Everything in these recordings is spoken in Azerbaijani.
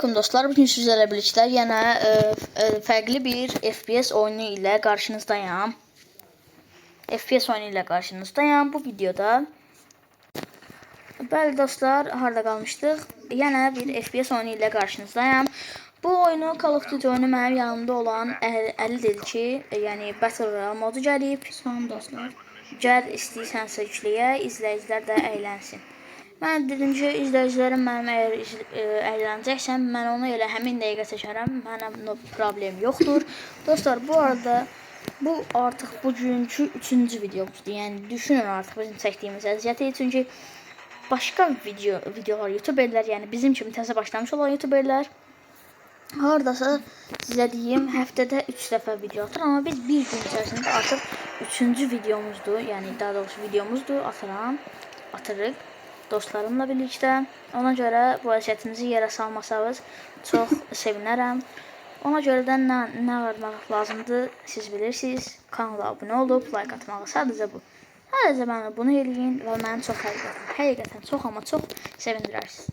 Selam dostlar, bugün sizlerle birlikte yine farklı bir FPS oyunu ile karşınızdayım. Bu videoda. Bəli dostlar, harda qalmışdıq? Yine bir FPS oyunu ile karşınızdayım. Bu oyunu Call of Duty oyunu mənim yanımda olan Əlidir ki, yani Battle Royale modu gəlib. Salam dostlar. Gəl istəyirsənsə yükləyə, izləyicilər də əylənsin. Mən dedimcə izləyicilərim mənim əylənəcəksəm, mən onu elə həmin dəqiqə çəkərəm. Mənim problem yoxdur. Dostlar, bu arada bu artıq bugünkü 3-cü videomuzdur. Yəni düşünün artıq bizim çəkdiyimiz əziyyəti. Çünki başqa videolar YouTuberlər, yəni bizim kimi təzə başlamış olan YouTuberlər hardasa sizə deyim, həftədə 3 dəfə video atır, amma biz bir gün içərisində artıq 3-cü videomuzdur. Yəni daha doğrusu videomuzdur, atırıq dostlarımla birlikdə. Ona görə bu əziyyətimizi yerə salmasanız çox sevinərəm. Ona görə də nə vermək lazımdır, siz bilirsiniz. Kanala abunə olub, like atmağı sadəcə bu. Sadəcə mənə bunu eləyin və məni çox həqiqətən çox amma çox sevindirərsiniz.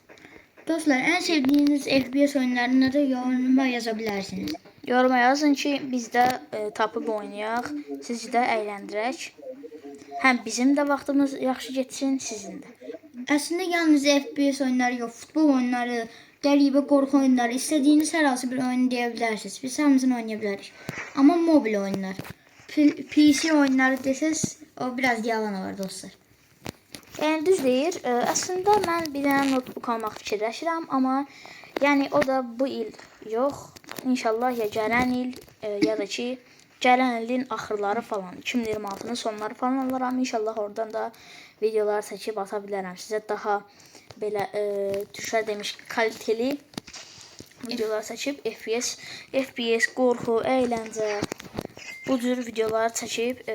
Dostlar, en sevdiğiniz FPS oyunlarını da yoruma yazabilirsiniz. Yoruma yazın ki, biz də tapıb oynayaq, sizi də əyləndirək. Həm bizim də vaxtımız yaxşı geçsin, sizin də. Aslında yalnız FPS oyunları yok, futbol oyunları, qəribə qorxu oyunları, istediğiniz hər hansı bir oyunu deyebilirsiniz. Biz hamısını oynayabiliriz. Ama mobil oyunlar, PC oyunları desəz, o biraz yalan olur dostlar. Yəni düz deyir. Əslində mən bir dənə notebook almaq fikirləşirəm, amma yəni o da bu il yox. İnşallah ya gələn il ya da ki gələn ilin axırları falan, 2026-nın sonları falan alaram. İnşallah oradan da videolar çəkib ata bilərəm. Sizə daha belə düşər demiş kaliteli videolar çəkib FPS, qorxu, əyləncə bu cür videolar çəkib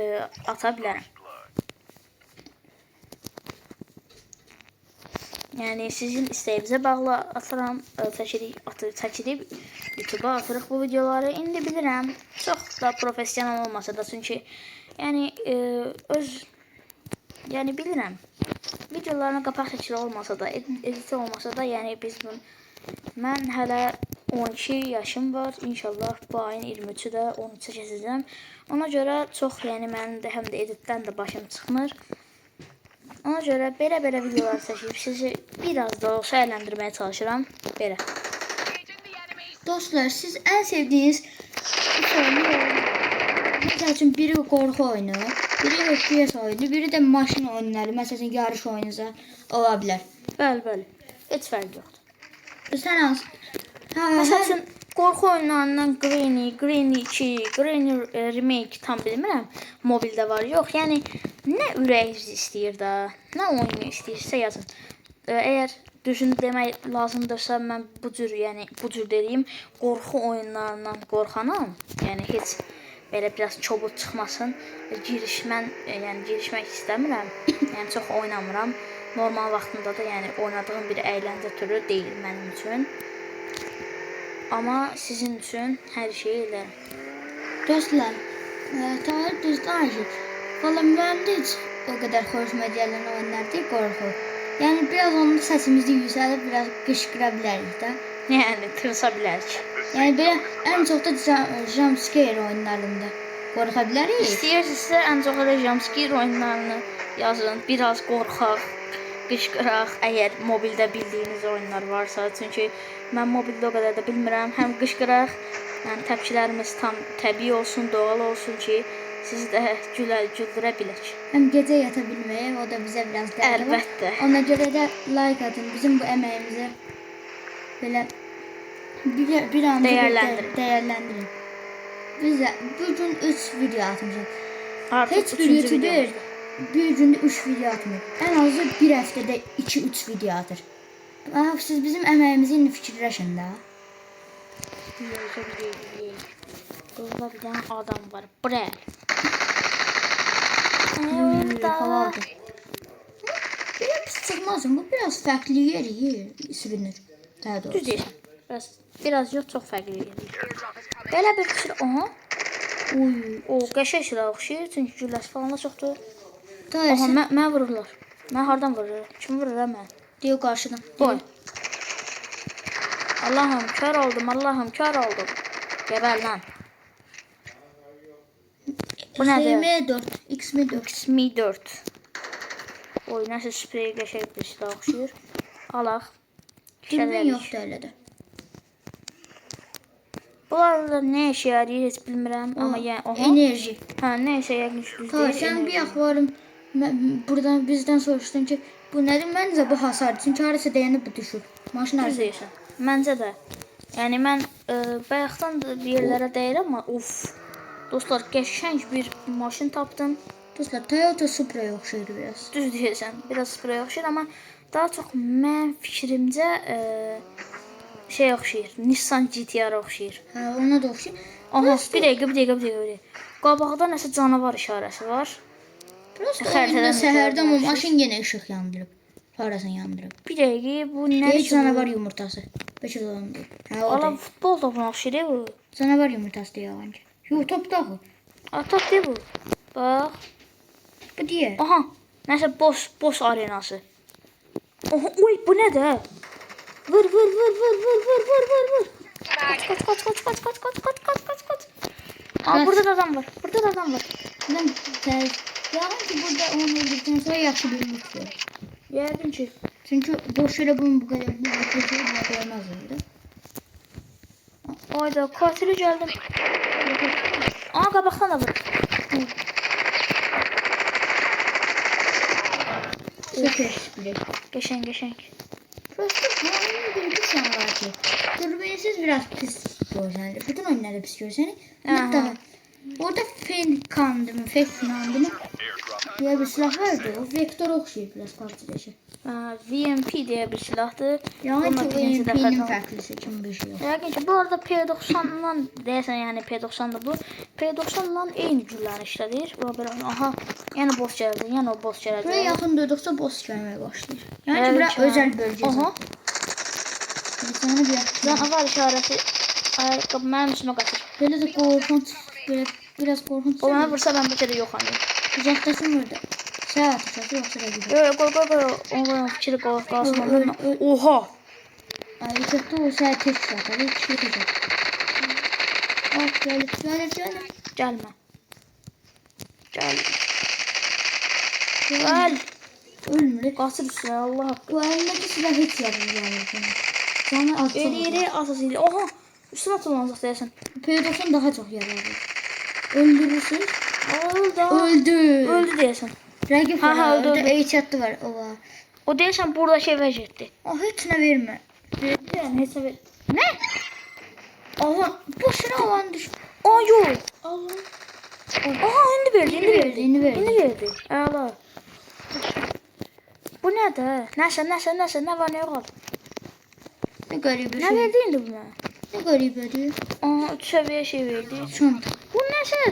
ata bilərəm. Yani sizin isteğinize bağlı atıram, çəkilib YouTube'a atırıq bu videoları. İndi bilirəm, çox da profesyonel olmasa da, çünki yəni yəni bilirəm, videoların qapaq şəkli olmasa da, editi olmasa da, yəni mən hələ 12 yaşım var. İnşallah bu ayın 23-ü də 13-ə keçəcəm. Ona görə çox, yəni mənim də həm də editdən də başım çıxmır. Ona görə belə videolar çəkib sizi biraz da olsa əyləndirməyə çalışıram. Belə. Dostlar, siz en sevdiğiniz oyunu mesela için biri korku oyunu, biri FPS oyunu, biri de maşın oyunları, mesela yarış oyunu olabilir. Bəli. Heç fərq yoxdur. Sen hansı? Məsəl üçün qorxu oyunlarından Granny 2, Granny remake tam bilmirəm. Mobildə var, yox. Yəni nə ürəyiniz istəyir də, nə oyunu istəyirsə yazın. Əgər düzünü demək lazımdırsa, mən bu cür deyim, qorxu oyunlarından qorxanam. Yəni heç belə biraz çobud çıxmasın. Girişmək istəmirəm. Yəni çox oynamıram. Normal vaxtımda da yəni oynadığım bir əyləncə türü deyil mənim üçün. Ama sizin için her şeyi ederim. Dostlar, Tarık dostlar, valla benim de hiç o kadar hoşuma gelen oyunlar değil, korku. Yani biraz onun sesimizi yükselip biraz kışkırabiliriz de. Yani tırsabiliriz. Yani böyle en çok da jumpscare oyunlarında korkabiliriz. İstəyirsinizsə ən çox da jumpscare oyunlarını yazın. Biraz qorxaq, qışqıraq, əgər mobildə bildiyiniz oyunlar varsa. Çünki mən mobildə o qədər də bilmirəm. Həm qışqıraq, yəni təpkilərimiz tam təbii olsun, doğal olsun ki, sizi də güldürə bilək. Hem gece yatabilmeye, o da bize biraz değerli. Əlbəttə. Ona göre de like atın. Bizim bu emeğimizi böyle bir anda değerlendirin. Biz de bugün 3 video atmışız. Artıq Hiçbir YouTuber bir günde 3 video atmıyor. En azı bir həftədə 2-3 video atır. Siz bizim emeğimizi indi fikirləşin də. Burada bir tane adam var. Bre. Biraz çıkmazım. Bu biraz farklı yeri sürünür. Daha doğrusu. Düz deyirsən. Biraz yox, çox fərqli yedir. Belə bir fikir, aha. O qəşəng silah oxşayır, çünki gülləsi falan da çoxdur. Aha, mən vururlar. Mən hardan vurur? Kim vurur mən? Diyor qarşıdan. Boy. Allah'ım kör oldum. Allah'ım kör oldum. Geber lan. Bu nədir? XM4. XM4. XM 4. Oy nəsə sprey qəşəng bir silah oxşuyur. Alaq. Dürbün yoxdur elə də. Bunlarla nə işə yarayır heç bilmirəm. Amma yəni oha. Enerji. Hə, nəysə yəqin ki, Ta sən bir axvarım buradan bizdən soruşdun ki, bu nədir? Məncə bu hasardır. Çünki harasa dayanıb bu düşür. Maşın Düz harasa. deyirsən. Məncə də. Yəni mən bayaqdan da bir yerlərə dəyirəm, amma uf. Dostlar, qəşəng bir maşın tapdım. Dostlar, Toyota Supra'ya oxşayır biraz. Düz deyirsən. Biraz sprey oxşayır, amma daha çox mən fikrimcə şey oxşayır. Nissan GT-R oxşayır. Hə, ona da oxşayır. Aha, bir dəqiqə. Qabaqda nəsə canavar işarəsi var. Prosta Xəritədən oyunda səhərdə gördüm. maşın yenə işıq yandırıb. Parasını yandırıb. Bir dəqiqə, bu nə? Deyir canavar yumurtası. 5 dolandı. Hə, o Ala da. futbol topuna oxşayır bu. Canavar yumurtası deyə yalanca. Yox, top da o. Atak deyil bu. Bax. Bu deyə. Aha, nəsə boss arenası. Oha, oy, bu nədir? Vur. Kaç. Aa, burada da adam var. Lan tez. Yağın ki burada onu öldükten sonra yaxşı bir mutlu. Yəqin ki. Çünkü boş yere bunun bu kadar bir mutlu buna koymaz öyle. Ayda katili gəldim. Aa, qabaqdan da vur. Süper bile. Qəşəng. Prosta bunun bir şey var ki. Dürbünsiz biraz pis görseniz. Bütün oyunlarda pis görseniz. Hatta orada fake kandı mı diye bir silah vardı. O vektör oxşayır biraz PUBG-dəki. VMP deyə bir silahdır. Yani Bununla ki birinci dəfə OMP'nin tanış- fərqlisi kimi bir şey yok. Yəqin ki, bu arada P90-dan deyəsən, yəni P90-da bu. P90-dan eyni gülləri işlədir. Və belə, aha, yəni boss gəldi, yəni o boss gəldi. Buraya yaxın duyduqca boss gəlməyə başlayır. Yani Evet, ki, bura şu an. özel bölgesi. Aha, Sana bir yaxşı. canavar işarəsi. Ayaqqabı mənim üçün o qaçır. Böyle de korkunç, böyle biraz korkunç. O mənə vursa mən bu kere yox anlayım. Uzaktasın burada. Sağ atışası yoksa da gidiyor. Qoy. Onun fikri qalsın. Öl. Oha. Ay çaktı o sağ tek şartları hiç yetecek. Ah gelip. Gəlmə. Gəl. Ölmür. Qaçır üstünə, Allah haqqı. Bu elindeki silah hiç yarıyor yani. Sana az çok. Eləyiri asasıyla. Oha. Üstünə atılacaq deyəsən. P90 daha çok yarıyor. Öldürürsün. Öldü Öldü. deyəsən. Rəqib Ha, var. öldü. Orada H çatı var. O var. O deyəsən burada şey vəcətdir. O hiç ne verme. Yəni heç nə. Ne? Aha bu sıra alan düş. Aa, yox. Allah. Aha, indi verdi. İndi verdi. Əla. Bu nədir? Nəsə, nə var, nə yox? Ne garip bir Nə şey. verdi indi bu mənə? Ne garip ediyor. Aha, 3 səviyyə şey verdi. Çont. Bu nəsə?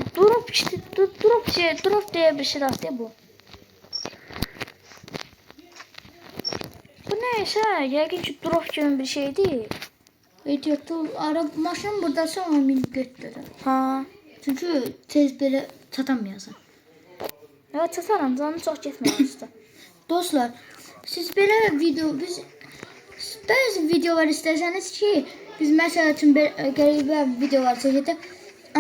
Drop deyə bir silahdır bu. Bu nəysə, yəqin ki drop kimi bir şeydir. Ehtiyatlı araba maşın buradaysa ona minib götürür. Ha. Çünkü tez böyle çatamayasın. Ya çataram, canım çox getmir usta. Dostlar, siz belə biz bəzi videolar istəsəniz ki, biz məsəl üçün qəribə videolar çəkək,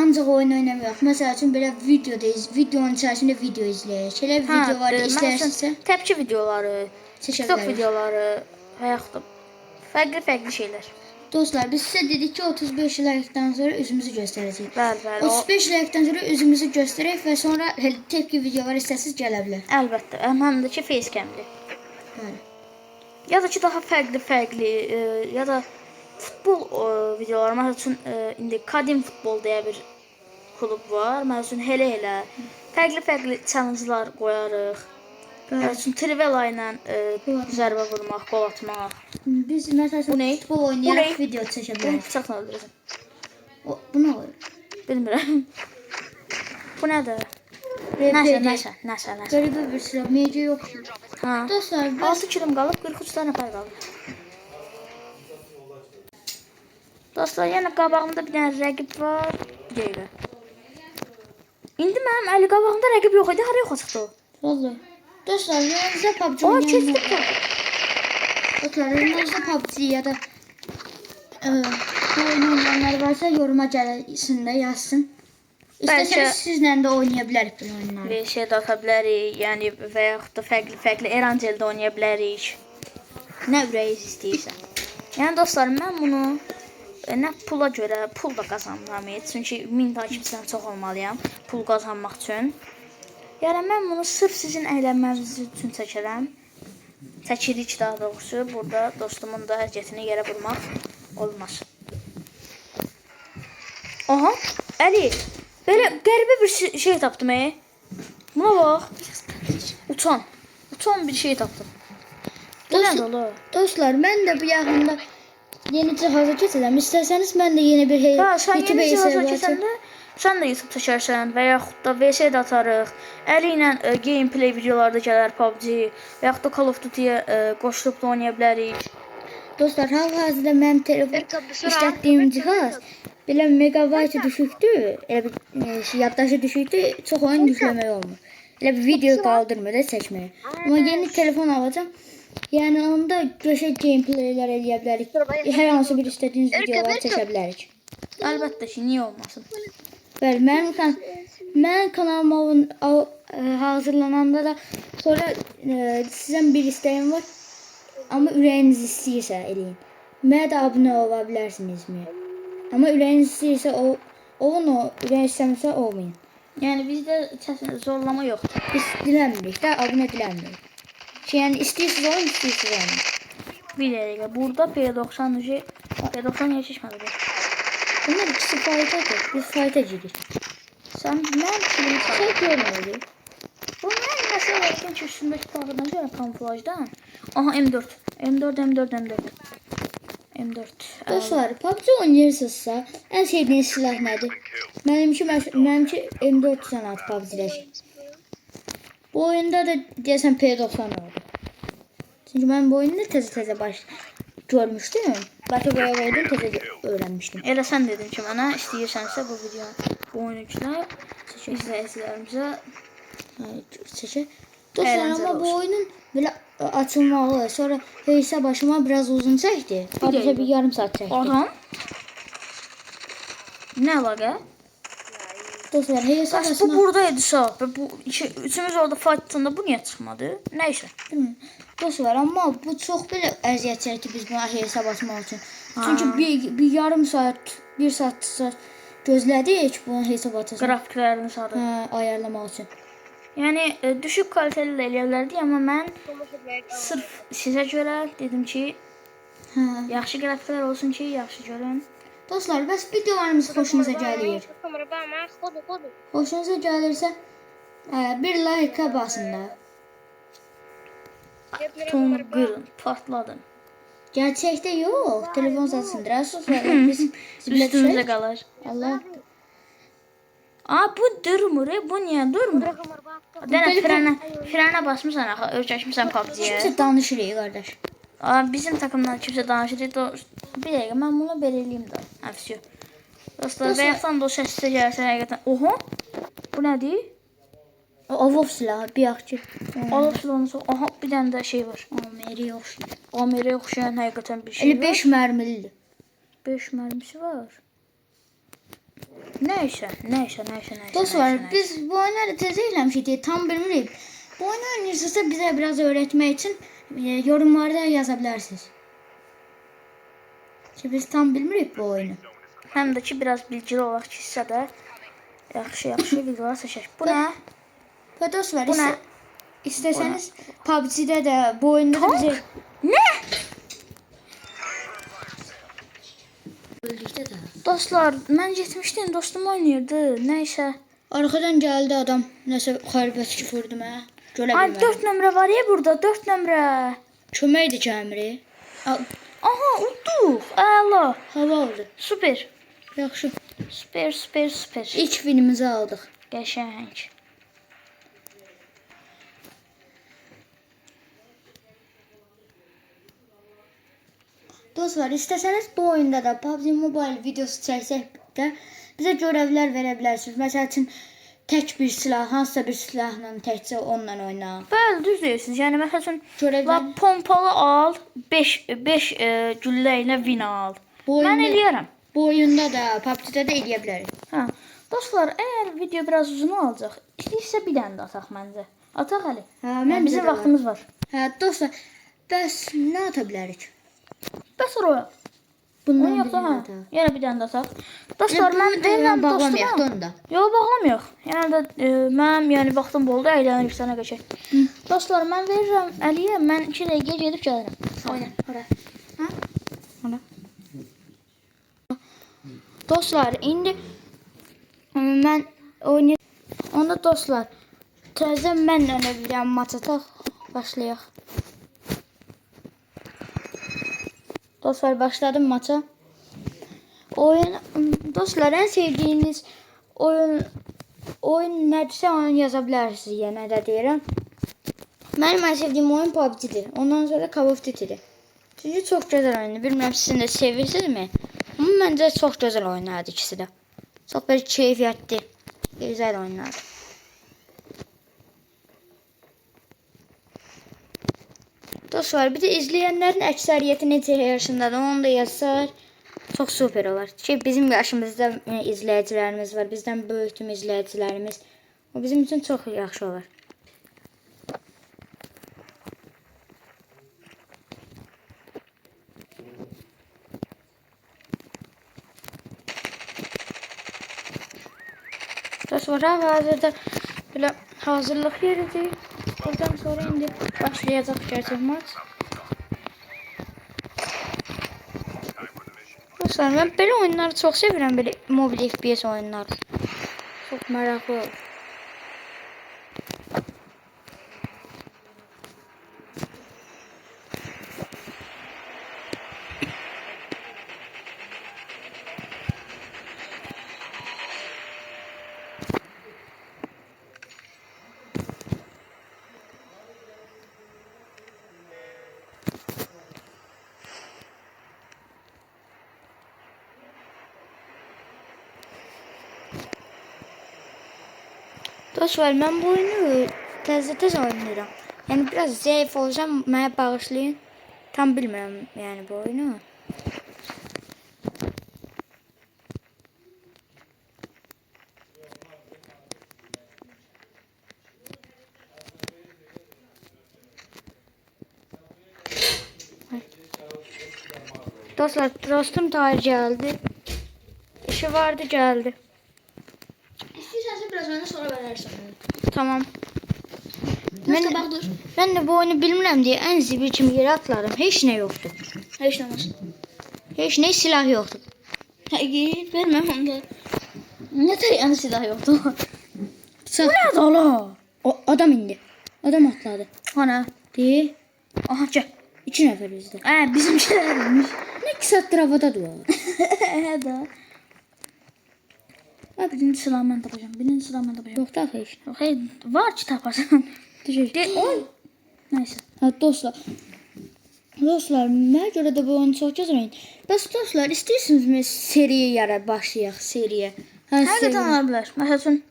ancaq oyun oynamayaq. Məsəl üçün belə videonun içərisində video izləyək. Elə videolar istəyirsinizsə təpki videoları, çəkə TikTok bilərik. videoları və yaxud da fərqli şeylər. Dostlar, biz sizə dedik ki, 35 like-dan sonra üzümüzü göstərəcəyik. Bəli. 35 like-dan sonra üzümüzü göstərək və sonra tepki videolar istəsiz gələ bilər. Əlbəttə, həm də ki facecamli. Bəli. Ya da ki daha fərqli ya da futbol videoları, məsəl üçün indi Kadim futbol deyə bir klub var. Məsəl üçün elə fərqli challenge-lar qoyarıq. Məsəl üçün Trivela ilə zərbə vurmaq, qol atmaq. Biz məsələn Bu nə? futbol oynayaraq video çəkə Bunu bilərik. bıçaqla öldürəcəm. Bu nə olur? Bilmirəm. Bu nədir? RPD. Nəsə. Qəribə bir silah, MC yox. Ha. Dostlar, 6 kilim qalıb, 43 dənə nəfər qalıb. Dostlar, yenə qabağımda bir dənə rəqib var. Bir dəqiqə. İndi mənim əli qabağımda rəqib yox idi. Hara yoxa çıxdı o? vallahi. Dostlar, yanınızda PUBG O oynayanlar. keçdi. Dostlar, yanınızda PUBG ya da Bu oyunu oynayanlar varsa yoruma gəlsin də yazsın. İstəsəniz sizlə də oynaya bilərik bu oyunları. Bir şey də ata bilərik, yəni və yaxud da fərqli Erangeldə oynaya bilərik. Nə ürəyiniz istəyirsə. Yəni dostlarım, mən bunu nə pula görə pul da qazanmıram heç. Çünki 1000 takipçidən çox olmalıyam pul qazanmaq üçün. Yəni mən bunu sırf sizin əylənməniz üçün çəkirəm. Çəkirik daha doğrusu. Burada dostumun da əziyyətini yerə vurmaq olmaz. Aha, Əli, belə qəribə bir şey tapdım. Buna bax. Uçan bir şey tapdım. Bu nədir ola? Dostlar, mən də bu yaxında yeni cihaza keçəcəm. İstəsəniz mən də yeni bir Sən yeni cihaza keçəndə sən də YouTube çəkərsən və yaxud da VS də atarıq. Əli ilə gameplay videolarda gələr PUBG və yaxud da Call of Duty-yə qoşulub da oynaya bilərik. Dostlar, hal-hazırda mənim telefon işlətdiyim cihaz belə megabayt düşükdür, elə bir yaddaşı düşükdür, çox oyun yükləmək olmur. Elə bir video qaldırmır da çəkməyə. Amma yeni telefon alacağam. Yəni onda gözəl gameplaylər eləyə bilərik. Hər hansı bir istədiyiniz videoları çəkə bilərik. Əlbəttə ki, niyə olmasın? Bəli, mənim kanalıma hazırlananda da sonra sizdən bir istəyim var. Amma ürəyiniz istəyirsə eləyin. Mənə də abunə ola bilərsinizmi? Amma ürəyiniz istəyirsə olun, ürəyiniz istəmirsə olmayın. Yəni bizdə zorlama yoxdur. Biz dilənmirik də, abunə dilənmirik. Yəni istəyirsiniz olun, istəyirsiniz olmayın. Bir dəqiqə, burada P90 yetişmədi. Bunlar ikisi faydadır. Biz fayda girik. Sən mən kimi Şey görməliyik. Bu mən məsələ etdim ki, üstündəki bağırdan görə kamuflajdan. Aha, M4. Dostlar, PUBG oynayırsınızsa, ən sevdiyiniz silah nədir? Mənimki M4 sənat PUBG-dəş. Bu oyunda da deyəsən P90 oldu. Çünki mən bu oyunda təzə görmüşdüm. Batagaya qoydum, təzə öyrənmişdim. Elə sən dedin ki, mənə istəyirsənsə bu oyunu yüklə, izləyicilərimizə çəkək. Dostlar, amma bu oyunun belə açılmalı, sonra hesab başıma biraz uzun çəkdi. Hardasa bir yarım saat çəkdi. Adam? Nə əlaqə? Dostlar, hesab Bu başıma... buradaydısa və bu üçümüz orada fightında bu niyə çıxmadı? Nəysə. Dostlar, amma bu çox belə əziyyət çəkdi biz buna hesab açmaq üçün. Çünki bir yarım saat, bir saat gözlədik bunu hesab açasın. Qrafiklərini sarı. Ayarlamaq üçün. Yəni düşük kalitəli də eləyə bilərdik, amma mən sırf sizə görə dedim ki, yaxşı qrafiklər olsun ki, yaxşı görün. Dostlar, bəs videolarımız xoşunuza gəlir. Xoşunuza gəlirsə bir like basın da. Tom qırın, partladım. Gerçəkdə yox, telefon satısındır. Biz Üstümüzə qalar. Allah. Bu durmur, bu niyə durmur? Dənə frənə basmısan axı, ölçəkmisən PUBG-yə. Kimsə danışırıq, qardaş. Bizim takımdan kimsə danışır. Bir dəqiqə, mən bunu belirləyim də. Həfsi. Dostlar, və yaxdan da o səs sizə gəlsə həqiqətən. Oho, bu nədir? Avov silahı, bir yaxçı. Alov silahını çox. Aha, bir dənə də şey var. Ameriyə oxşayır. Ameriyə oxşayan həqiqətən bir şey var. 55 mərmilidir. 5 mərmisi var. Nəysə. Dostlar, biz bu oyunları təzə eləmişik deyə tam bilmirik. Bu oyunu oynayırsınızsa bizə biraz öyrətmək üçün yorumlarda yaza bilərsiniz. Ki biz tam bilmirik bu oyunu. Həm də ki biraz bilgili olaq ki, sizə də yaxşı videolar çəkək. Bu nə? Və dostlar, istəsəniz PUBG-də də bu oyunda da bizə... Nə? Öldükdə də. Dostlar, mən getmişdim, dostum oynayırdı. Nəysə. Arxadan gəldi adam, nəsə xərbəçki vurdu mənə. Görə bilmədim. 4 nömrə var ya burada, 4 nömrə. Köməkdir kəmiri. Aha, udduq. Əla. Hava oldu. Super. Yaxşı. Super. İlk filmimizi aldıq. Qəşəng. Dostlar, istəsəniz bu oyunda da PUBG Mobile videosu çəksək də bizə görevlər verə bilərsiniz. Məsəl üçün tək bir silah, hansısa bir silahla təkcə onunla oyna. Bəli, düz deyirsiniz. Yəni məsəl üçün Görevlər pompalı al, 5 güllə ilə win al. Bu Mən oyunda, eləyərəm. bu oyunda da, PUBG-də də eləyə bilərik. Hə. Dostlar, əgər video biraz uzun olacaq, istəyirsə bir dənə də ataq məncə. Ataq Əli. Hə, Bizim məncə də var. vaxtımız var. Hə, dostlar, bəs nə ata bilərik? Bəs Royal. Bundan Onu yoxsa hə. birini ataq. Yenə bir dənə də ataq. Dostlar, mən Mən deyirəm bağlamayaq da dostuma. onu da. Yox, bağlamayaq. Yəni də mənim yəni vaxtım oldu, əylənirik sənə keçək. Dostlar, mən verirəm Əliyə, mən 2 dəqiqə gedib gəlirəm. Oyna, ora. Hə? Ona. Dostlar, indi mən oynayacağam. Onda dostlar, təzə mən elə bilirəm maç ataq, başlayaq. Dostlar, başladım maça. Dostlar, ən sevdiyiniz oyun nədirsə onu yaza bilərsiniz, yenə də deyirəm. Mənim ən sevdiyim oyun PUBG-dir. Ondan sonra Call of Duty-dir. Çünki çox gözəl oyundur. Bilmirəm sizin də sevirsinizmi? Amma məncə çox gözəl oyunlardır ikisi də. Çox belə keyfiyyətli, gözəl oyunlardır. Dostlar, bir də izləyənlərin əksəriyyəti neçə yaşındadır, onu da yazsar çox super olar. Ki bizim yaşımızda izləyicilərimiz var, bizdən böyük tüm izləyicilərimiz. O bizim üçün çox yaxşı olar. Dostlar, hazırda belə hazırlıq yeridir. Buradan sonra indi başlayacaq gerçək maç. Dostlar, mən belə oyunları çox sevirəm, belə mobil FPS oyunları. Çox maraqlı olur. Dostlar, mən bu oyunu tez oynayıram. Yəni biraz zəif olacam, mənə bağışlayın. Tam bilmirəm yəni bu oyunu. Dostlar, dostum Tahir geldi. İşi vardı, geldi. İstəyirsən biraz mənə sonra verərsən. Tamam. Mən dur. Ben de bu oyunu bilmirəm deyə ən zibil kimi yerə atlarım. Heç nə yoxdur. Heç nə olmaz. Heç nə silah yoxdur. Həqiqi verməm onda. Nə tər yəni silah yoxdur? Bıçaq. Bu nədir ola? O adam indi. Adam atladı. Ana. Deyir. Aha gəl. 2 nəfər bizdə. Bizimkilərmiş. Nə 2 saatdır havadadır o. Hə də. Birinci silahı mən tapacağım. Birinci silahı mən tapacağım. Yoxdur axı heç. Yox, hey, var ki tapasan. Düşür. De, oy. Neyse. Hə dostlar. Dostlar, mənə görə də bu oyunu çox gözəl oyun. Bəs dostlar, istəyirsinizmi seriyə başlayaq, seriyə? Həqiqətən ola bilər. Məsəl üçün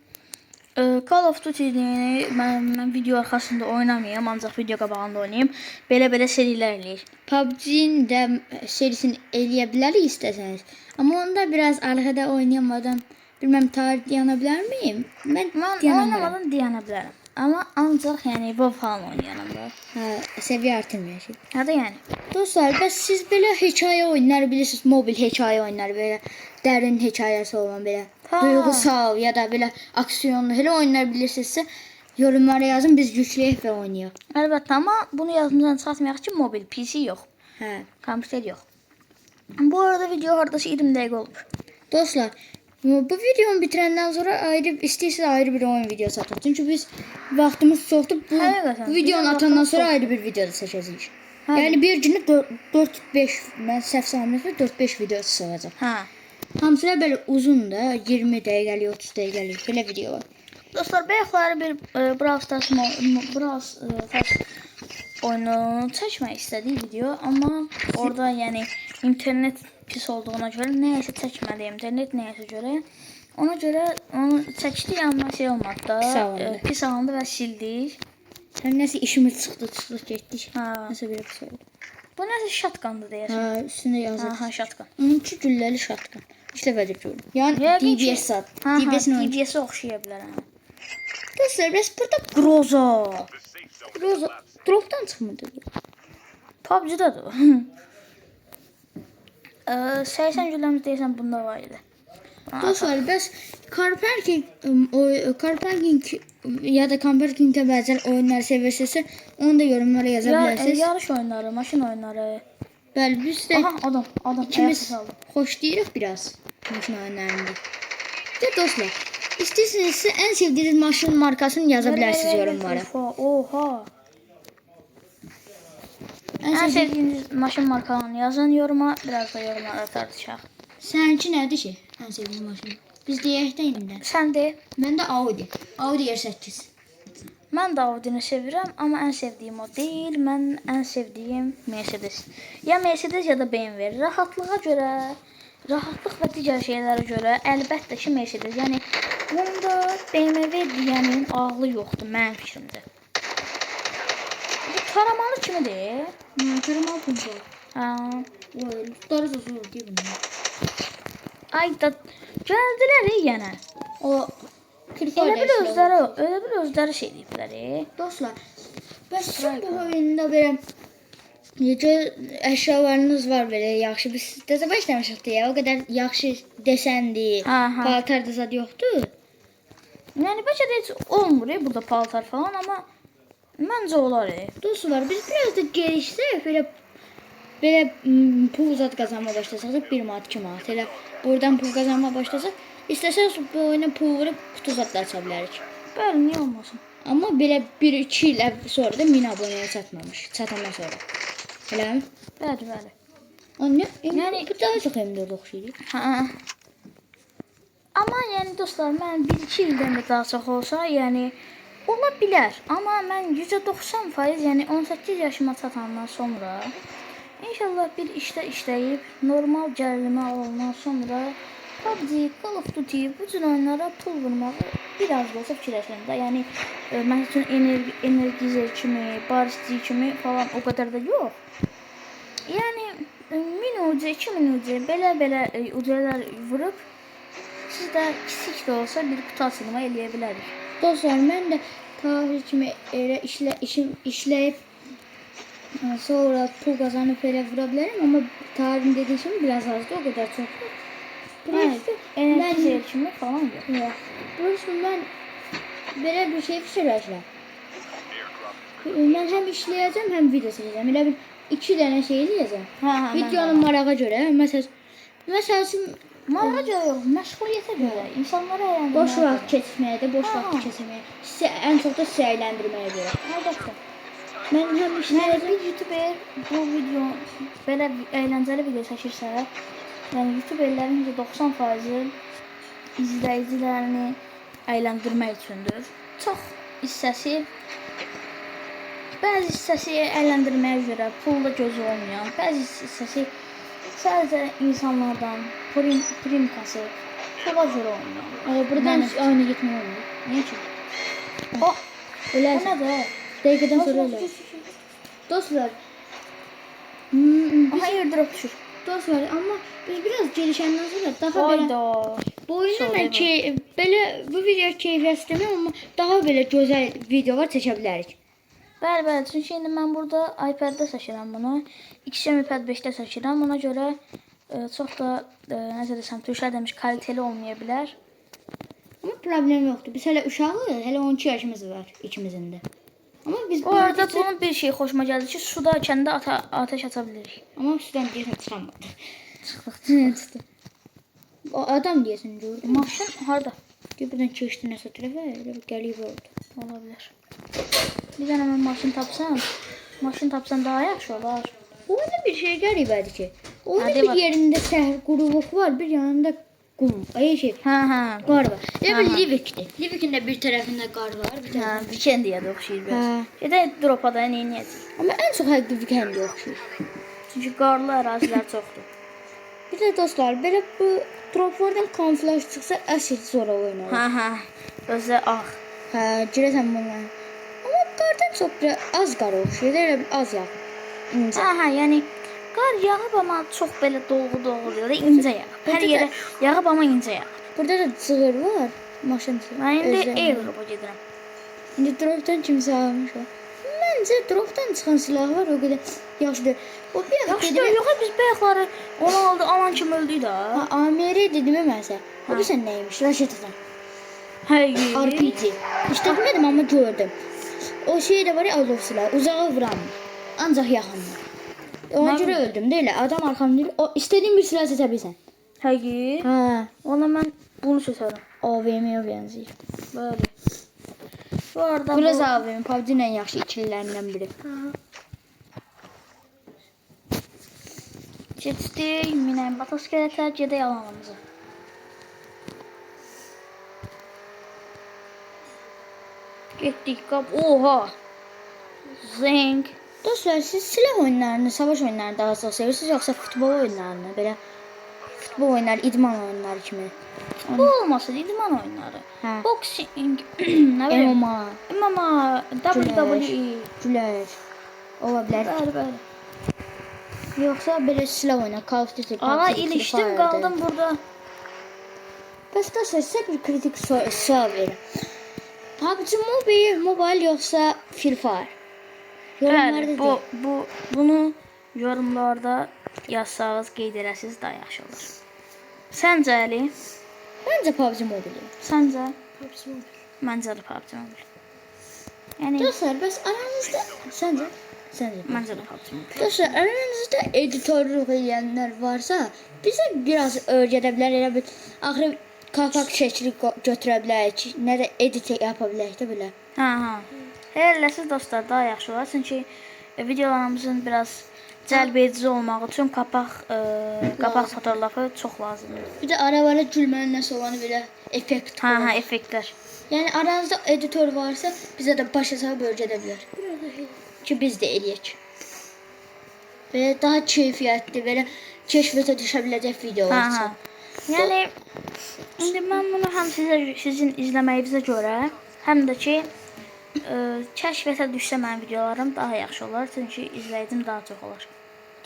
Call of Duty-ni mən video arxasında oynamayım, ancaq video qabağında oynayım. Belə serilər eləyir. PUBG-nin də serisini eləyə bilərik istəsəniz. Amma onda biraz arxada oynayamadan bilməm tarix yana bilər miyim? Mən oynamadan deyənə bilərəm. Amma ancaq yəni WoW falan oynayanam da. Hə, səviyyə artırmayacaq. Hə də yəni. Dostlar, bəs siz belə hekayə oyunları bilirsiniz, mobil hekayə oyunları belə dərin hekayəsi olan belə duygusal ya da belə aksiyonlu elə oyunlar bilirsinizsə yorumlara yazın, biz yükləyək və oynayaq. Əlbəttə, amma bunu yazımızdan çıxartmayaq ki, mobil PC yox. Hə. Kompüter yox. Bu arada video hardasa 20 dəqiqə olmuş. Dostlar, bu videonu bitirəndən sonra istəyirsiniz ayrı bir oyun videosu ataq. Çünki biz vaxtımız çoxdur. Bu videonu atandan sonra ayrı bir video da çəkəcəyik. Yəni bir günə 4-5, mən səhv salmıyorum, 4-5 videosu olacaq. Hə. Hamısı da belə uzun da, 20 dəqiqəlik, 30 dəqiqəlik belə videolar. Dostlar, bayaqları bir Brawl Stars oyunu çəkmək istədik video, amma orada yəni internet pis olduğuna görə nəyəsə çəkmədi, internet nəyəsə görə. Ona görə onu çəkdik, amma şey olmadı da, pis alındı və sildik. Sən nəsə işimiz çıxdı, getdik. Hə. Nəsə belə bir şey oldu. Bu nəsə şatqandır deyəsən. Hə, üstündə yazır. Aha, şatqan. 12 gülləli şatqan. İlk dəfədir gördüm. Yəni Yəqin ki- DBS ad. Ha, DBS-in oyuncu. DBS-ə oxşaya bilər. Hə. Dostlar, bəs burada Groza. Groza dropdan çıxmırdı. PUBG-dadır. 80 gülləmiz deyəsən bunda var idi. Dostlar, bəs car parking ya da camperkingə bənzər oyunları sevirsinizsə, onu da yorumlara yaza bilərsiniz. Yarış oyunları, maşın oyunları. Bəli, biz də Aha, adam. ikimiz ayaq saldı. xoşlayırıq biraz maşın oyunlarında. Və dostlar, istəyirsinizsə ən sevdiyiniz maşın markasını yaza bilərsiniz yorumlara. Oha. Ən Ən sevdiyiniz sevdiyiniz maşın markalarını yazın yoruma, biraz da yorumlara tartışaq. səninki nədir ki? Ən sevdiyin maşın. Biz deyək də indi. Sən de. Mən də Audi. Audi R8. Mən də Audi-ni sevirəm, amma ən sevdiyim o deyil. Mən ən sevdiyim Mercedes. Ya Mercedes ya da BMW. Rahatlığa görə, rahatlıq və digər şeylərə görə əlbəttə ki Mercedes. Yəni bunda BMW deyənin ağlı yoxdur mənim fikrimdə. Bu taramalı kimidir? Kırmal punçlar. Ha. Vay, tutarız o zor değil bunlar. Ay da gəldilər yenə. O Elə bil özləri şey deyiblər. Dostlar, bəs sizin bu oyunda belə necə əşyalarınız var belə yaxşı. Biz təzə başlamışıq deyə, o qədər yaxşı desəndi, Aha. paltar da zad yoxdur. Yəni bəlkə də heç olmur burada paltar falan, amma məncə olar. Dostlar, biz biraz da gelişsək, belə pul zad qazanmaya başlasaq, 1 manat, 2 manat, elə oradan pul qazanmaya başlasaq, istəsək bu oyuna pul verib kutu zadlar aça bilərik. Bəli, niyə olmasın? Amma belə 1-2 il sonra da 1000 abunəyə çatandan sonra. Eləmi? Bəli. Anne, Yəni- bu daha çox M4 oxşayır. Hə. Amma yəni dostlar, mən 1-2 ildən də daha çox olsa, yəni ola bilər. Amma mən 190%, yəni 18 yaşıma çatandan sonra İnşallah bir işdə işləyib, normal gəlirimə alandan sonra PUBG, Call of Duty bu cür oyunlara pul vurmağı biraz da olsa fikirləşirəm də. Yəni məsəl üçün Energizer kimi, Barışçı kimi falan o qədər də yox. Yəni 1000 ucu, 2000 ucu belə ucular vurub siz də kiçik də olsa bir qutu açılımı eləyə bilərik. Dostlar, mən də tarih kimi elə işləyib sonra pul qazanıb elə vura bilərəm, amma tarihim dediyi kimi biraz azdır, o qədər çox. Energizer kimi falan yox. Burası mən belə bir şey fikirləşirəm. Mən həm işləyəcəm, həm video çəkəcəm. Elə bir 2 dənə şey eləyəcəm. Videonun marağa görə, məsəl üçün Marağa görə yox, məşğuliyyətə görə, insanlara əyləndirməyə boş vaxt keçməyə də, boş vaxt keçirməyə, ən çox da sizə əyləndirməyə görə. Əlbəttə. Mən həm işləyəcəm. Bir YouTuber bu video belə əyləncəli video çəkirsə, yəni YouTuberlərin 90% izləyicilərini əyləndirmək üçündür. Çox hissəsi bəzi hissəsi əyləndirməyə görə pulda gözü olmayan, bəzi hissəsi sadəcə insanlardan primkası pula görə olmayan. Buradan aynı getmək olmur. Niyə ki? O Ölərsən. nədir? Dəqiqədən sonra ölər. Dostlar. Aha, airdrop düşür. Dostlar, amma biz biraz gelişəndən sonra daha belə bu oyunda mən ki belə bu video keyfiyyət istəmirəm, amma daha belə gözəl videolar çəkə bilərik. Bəli, çünki indi mən burada iPad-də çəkirəm bunu. XMPad 5-də çəkirəm. Ona görə çox da necə desəm, türklər demiş kaliteli olmaya bilər. Amma problem yoxdur. Biz hələ uşağıq, hələ 12 yaşımız var ikimizin də. Amma biz Bu arada bunun bir şey xoşuma gəldi ki, suda kəndə ateş aça bilirik. amma sudan deyəsən çıxamadı. Çıxdı. O adam deyəsən gördün. Maşın harda? Birdən keçdi nəsə tərəfə, elə bir qəribə oldu. Ola bilər. Bir dənə mən maşın tapsam daha yaxşı olar. Oyunda bir şey qəribədir ki, oyunun Hadi bir bak. yerində səhər qururuq var, bir yanında qum. Ay şey, Hə. qar var. Elə bir Aha. Livikdir. Livikin də bir tərəfində qar var, bir tərəfində. Hə, Vikendiyə də oxşayır biraz. Hə. Gedək dropa da nə edəcəyik? Amma ən çox həqiqi Vikendə oxşayır. Çünki qarlı ərazilər çoxdur. Bir də dostlar, belə bu droplardan kamuflaj çıxsa əsl sonra oynar. Hə. Özü ağ. Hə, girəsən bunlar. Amma qardan çox bir az qar oxşayır, elə bir az yağır. incə. Aha, yəni qar yağıb amma çox belə dolğu deyil də, incə yağıb. Hər yerə yağıb amma incə yağıb. Burada da cığır var. Maşın cığır. Mən indi airdropa gedirəm. İndi dropdan kimsə almış o. Məncə dropdan çıxan silah var o qədər yaxşıdır. O bir Yaxşı da yox, biz bayaqları onu aldı, alan kimi öldük də. Ha, AMR dedim məsəl. O bilirsən nəymiş? Raşet atan. Hey. RPG. İşte demədim amma gördüm. O şey də var ya, alov silahı, uzağa vuran. Ancaq yaxında. Ona görə öldüm də elə. Adam arxamda. O istədiyin bir silah seçə bilirsən. Həqiqi. Hə. Ona mən bunu seçərəm. AVM-yə bənzəyir. Bəli. Bu arada Biraz AVM PUBG-nin ən yaxşı ikililərindən biri. Keçdik, minəyin bataskeletə, gedək alanımıza. Getdik, qap, oha! Zeng. Dostlar, siz silah oyunlarını, savaş oyunlarını daha çox sevirsiniz, yoxsa futbol oyunlarını? Belə futbol oyunları, idman oyunları kimi. Bu olmasın, idman oyunları. Hə. Boxing, nə bilim, MMA, MMA, WWE. güləş. Ola bilər. Bəli, bəli. Yoxsa belə silah oyunu, Call of Duty. Ana, ilişdim, qaldım burada. Bəs dostlar, sizə bir kritik sual verirəm. PUBG Mobile yoxsa Free Fire? Bəli, bunu yorumlarda yazsağız, qeyd edəsiniz, daha yaxşı olur. Səncə, Əli? Məncə PUBG Mobile. Səncə? Məncə də PUBG Mobile. Yəni, Dostlar, bəs aranızda səncə? məncə də PUBG Mobile. Dostlar, aranızda editorluq edənlər varsa, bizə biraz öyrədə bilər, elə bir axırı kapak şəkli götürə bilərik, nə də edit yapa bilərik də belə. Hə. Eləsiz dostlar, daha yaxşı olar. Çünki videolarımızın biraz cəlb edici olmaq üçün qapaq fotoğrafı çox lazımdır. Bir də ara-ara gülməli nəsə olanı belə effekt Hə, qoyur. effektlər. Yəni aranızda editor varsa, bizə də başa salıb öyrədə bilər. Ki biz də eləyək. Belə daha keyfiyyətli, belə kəşfiyyata düşə biləcək videolar üçün. Yəni indi mən bunu həm sizin izləməyinizə görə, həm də ki kəşfiyyata düşsə mənim videolarım daha yaxşı olar, çünki izləyicim daha çox olar.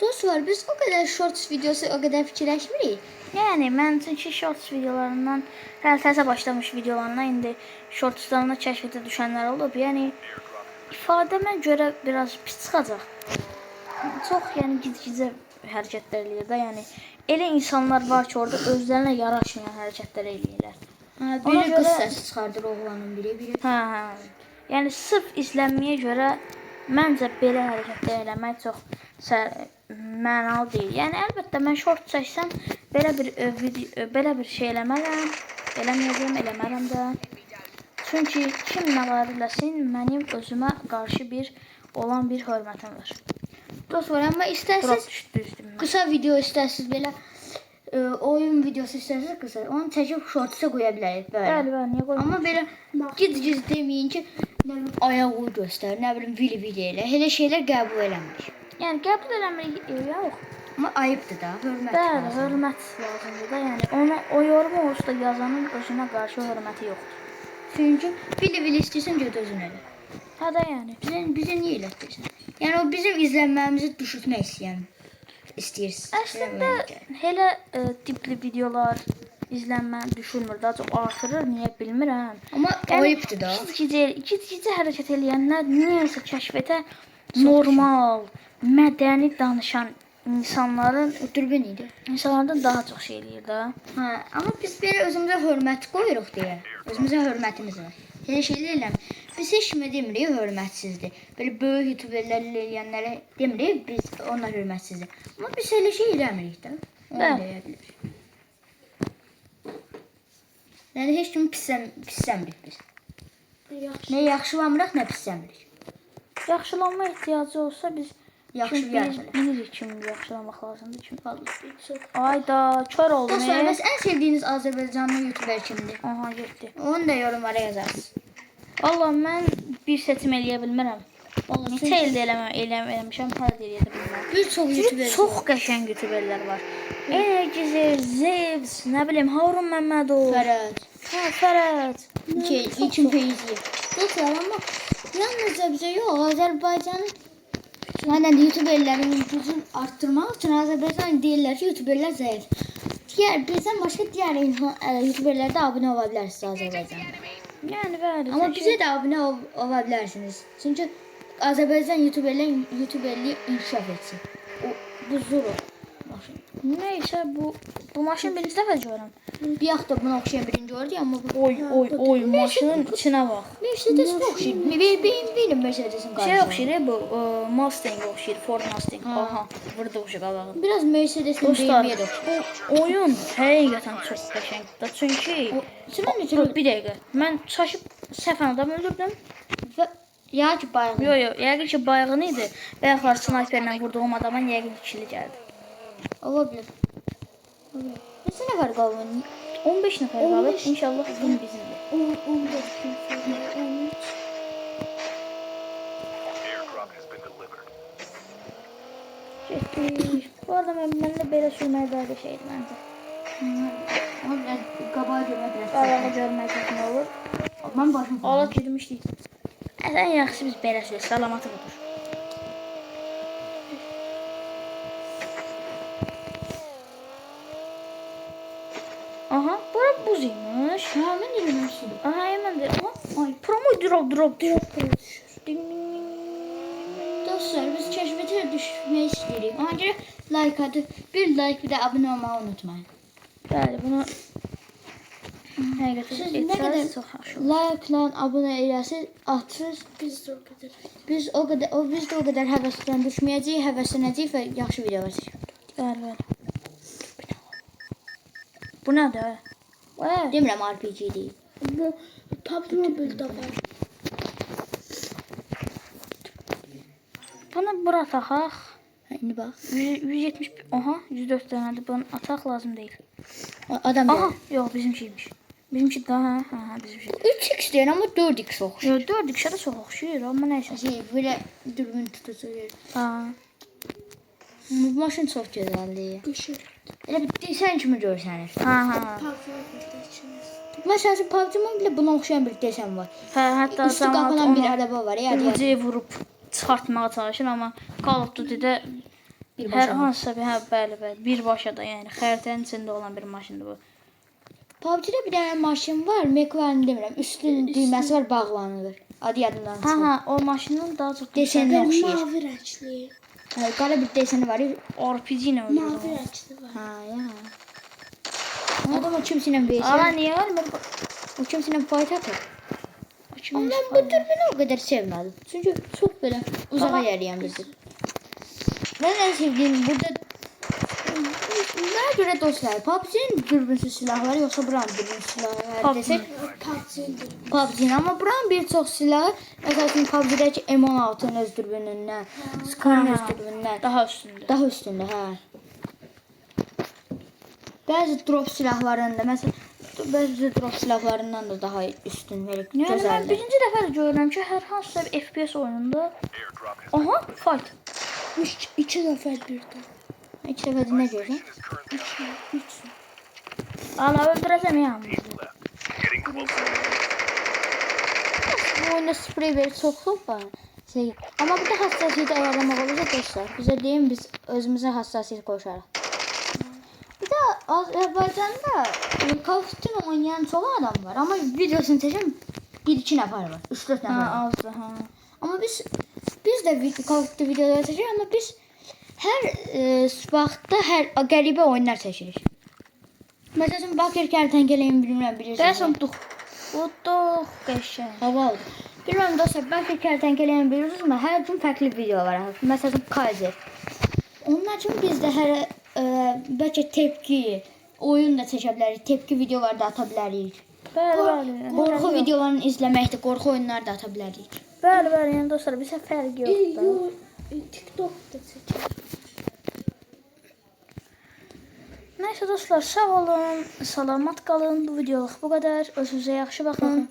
Dostlar, biz o qədər shorts videosu o qədər fikirləşmirik. Yəni mən çünki shorts videolarından, hələ təzə başlamış videolarına indi shortslarına kəşfiyyata düşənlər olub. Yəni ifadəmə görə biraz pis çıxacaq. Çox yəni gec-gecə hərəkətlər eləyir də, yəni elə insanlar var ki, orada özlərinə yaraşmayan hərəkətlər eləyirlər. Biri qız səsi çıxardır oğlanın biri. Hə. Yəni sırf izlənməyə görə məncə belə hərəkətlər eləmək çox mənalı deyil. Yəni əlbəttə mən short çəksəm belə bir şey eləmərəm. Eləmərəm də. Çünki kim nə var eləsin, mənim özümə qarşı olan bir hörmətim var. Dostlar, amma istərsiniz qısa video istərsiniz belə oyun videosu istərsiniz qısa, onu çəkib shortsa qoya bilərik belə. Bəli, niyə qoymayaq? Amma belə gic-gic deməyin ki, nə bilim ayağı göstər, nə bilim vili elə. Elə şeylər qəbul eləmirik. Yəni qəbul eləmirik, yox. Amma ayıbdır da, hörmət. Bəli, hörmət lazımdır da. Yəni o yorumu olsa da yazanın özünə qarşı hörməti yoxdur. Çünki vili istəyirsən göt özün elə. Hə də yəni. Bizə niyə elətdirsən? Yəni o bizim izlənməyimizi düşürtmək istəyirsiz. Əslində elə tipli videolar izlənmə düşürmür, daha çox artırır, niyə bilmirəm. Amma ayıbdır da. Gec-gecə hərəkət eləyənlər niyəsə kəşfiyyətə normal, mədəni danışan insanlardan daha çox şey eləyir də. Hə, amma biz belə özümüzə hörmət qoyuruq deyə. Özümüzə hörmətimiz var. Elə şeylər eləmir. Biz heç kimə demirik hörmətsizdir. Belə böyük youtuberlər eləyənlərə demirik biz onlar hörmətsizdir. Amma biz elə şey eləmirik də. Onu deyə bilərik. Yəni heç kimi pisləmirik biz. Nə yaxşılamırıq, nə pisləmirik. Yaxşılanma ehtiyacı olsa biz bilirik kimi yaxşılamaq lazımdır. Ayda, kör oldum. Dostlar, bəs ən sevdiyiniz Azərbaycanlı youtuber kimdir? Aha, getdi. Onu da yorumlara yazarsınız. Allah, mən bir seçim eləyə bilmirəm. Neçə ildə eləmişəm, hər də eləyə bilmirəm. Bir çox youtuber. Çox qəşəng youtuberlər var. Gizer, Zevs, nə bilim, Harun Məmmədov. Fərəd. İlkin Feyzi. Dostlar, amma yalnızca bizə yox, Azərbaycanın Yəni YouTuberlərin gücünü arttırmaq üçün Azərbaycan deyirlər ki, YouTuberlər zəif. Bizdən başqa digər YouTuberlər də abunə ola bilərsiniz Azərbaycanda. Yəni bəli. Amma bizə də abunə ola bilərsiniz. Çünki Azərbaycan YouTuberliyi inkişaf etsin. Bu zor maşın. Nəysə bu maşın birinci dəfə görürəm. Bir yaxda buna oxşayan birinci gördük, amma bu Oy, maşının içinə bax. Mercedes-ə oxşayır. Benim Mercedes-in qarşısında. Şey oxşayır, bu Mustang oxşayır, Ford Mustang. Aha, burada oxşayır qabağında. Biraz Mercedes-in Dostlar, BMW-yə də oxşayır. bu oyun həqiqətən çox qəşəngdir. Çünki bir dəqiqə, mən çaşıb səhv adam öldürdüm. Və ya ki bayaq. Yox, yəqin ki bayağın idi və yaxud sniperlə vurduğum adama yəqin ikili gəldi. Ola bilər. Neçə nəfər qalır? 15 nəfər qalıb, inşallah gün bizimdir. 14 Getdik. Bu arada mən də belə sürməyə daha da şeydir məncə. Amma mən qabağa görmək Qabağa görmək nə olur? Mən başım. Ala girmişdik. Ən yaxşı biz belə sürək, salamatı budur. Aha, bura buz imiş. Ha, mən də görmüşdüm. Aha, mən də. Ay, promo drop. Dostlar, biz kəşfətə düşmək istəyirik. Ona görə like atıb, bir like, bir də abunə olmağı unutmayın. Bəli, bunu həqiqətən Siz nə qədər çox yaxşı. like-la abunə eləsiniz, atsınız. Biz də o qədər həvəsdən düşməyəcəyik, həvəslənəcəyik və yaxşı videolar çəkəcəyik. Bəli. Bu nədir? Demirəm RPG deyil. Bu PUBG Mobile'da var. Bunu bura ataq. İndi bax. 170, aha, 104 dənədir. Bunu ataq lazım deyil. Adam Aha, deyil. yox, bizimkiymiş. Bizimki daha, bizimki. 3x deyir, amma 4x oxşuyur. Yox, 4 ikişə də çox oxşuyur, amma nəysə. Belə dürbün tutulur. Ha. Bu maşın çox gözəldir. Qışır. Elə bir desen kimi görsənir. Ha. PUBG Mobile'da içiniz. Məsələn, PUBG Mobile buna oxşayan bir desen var. Hə, hətta Üstü qapanan bir araba var. Ya, ucuya vurub çıxartmağa çalışır, amma Call of Duty-də hər hansısa bir, bəli, birbaşa da, yəni xəritənin içində olan bir maşındır bu. PUBG-də bir dənə maşın var, McLaren demirəm. Üstünün düyməsi var, bağlanılır. Adı yadımdan çıxır. Ha, o maşının daha çox Desenə oxşayır. Mavi renkli. Qara bir deseni var. RPG ilə Mavi öldürür. renkli var. Ha, ya. Adam o kimsinə Ana beysər. niyə var? O kimsinə fight atır. Amma Amma mən bu dürbünü o qədər sevmədim. Çünki çox belə uzağa yeriyən bizi. Mən ən sevdiyim burada mənə görə dostlar, PUBG-nin dürbünsüz silahları yoxsa buranın dürbünsüz silahları desək, PUBG'dir. PUBG-nin, amma buranın bir çox silahı, məsələn PUBG-dəki M16-ın öz dürbünündən, Scar-ın öz dürbünündən daha üstündə. daha üstündə, hə. Bəzi drop silahlarında, məsələn, bəzi drop silahlarından da daha üstün verib, Yəni mən gözəldir. birinci dəfə də görürəm ki, hər hansısa bir FPS oyununda aha, fight. 2 nəfər birdən. İlk dəfədə nə görürsən? 3. Ala öldürəcəm ya. Bu oyunda sprey verib çoxluq var. Amma bir də hassasiyyəti ayarlamaq olacaq dostlar. Bizə deyin, biz özümüzə hassasiyyət qoşarıq. Bir də Azərbaycanda Call of Duty oynayan çox adam var. Amma videosunu çəkən 1-2 nəfər var. 3-4 nəfər var. Azdır, ha. Amma biz də Call of Duty videoları çəkirik, amma biz hər vaxtda hər qəribə oyunlar çəkirik. Məsələn, Bakır Kərtənkələni bilirsiniz. Deyəsən duq. Bu duq qəşəng. Havalıdır. Bilməm dostlar, Bakır Kərtənkələni bilirsinizmi? Hər gün fərqli videolar var. Məsələn, Kaiser. Onlar üçün biz də hər bəlkə tepki, oyun da çəkə bilərik, tepki videoları da ata bilərik. Bəli. Qorxu videolarını izləməkdə, qorxu oyunları da ata bilərik. Bəli, yəni dostlar, bizə fərq yoxdur. TikTok'da çəkir. Nəysə dostlar, sağ olun, salamat qalın. Bu videoluq bu qədər. Özünüzə yaxşı baxın.